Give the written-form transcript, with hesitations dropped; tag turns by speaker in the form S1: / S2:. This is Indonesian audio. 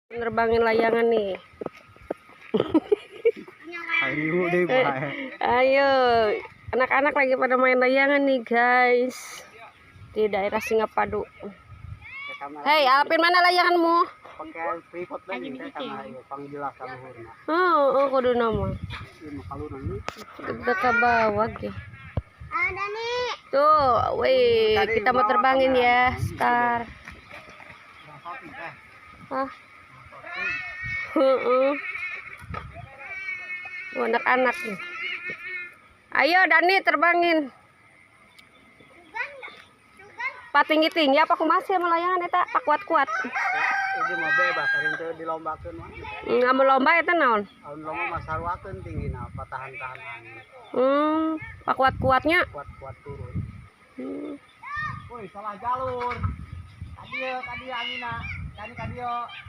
S1: Nerbangin layangan nih.
S2: Ayo deh,
S1: Ayo, anak-anak lagi pada main layangan nih guys di daerah Singapadu. Hei, Alvin, mana layanganmu?
S2: Pakai tripod lagi karena ayo panggil kamu hormat.
S1: Oh, kudu nama. Udah ke bawah ya.
S3: Ada nih.
S1: Tuh, wih, kita mau terbangin ya, Star. Ah. Anak-anak nih. Ayo Dani terbangin. Pak tinggi-tinggi apa masih sama layangan eta pak kuat-kuat.
S2: Ini mau bebas, hari itu dilombakeun mah.
S1: Nggak mau lomba eta naon?
S2: Alun lomba mah sarwakeun tinggi apa tahan-tahan angin.
S1: Pak kuat-kuatnya.
S2: Kuat-kuat turun. Woi, salah jalur. Kadieu anginna. Kadieu.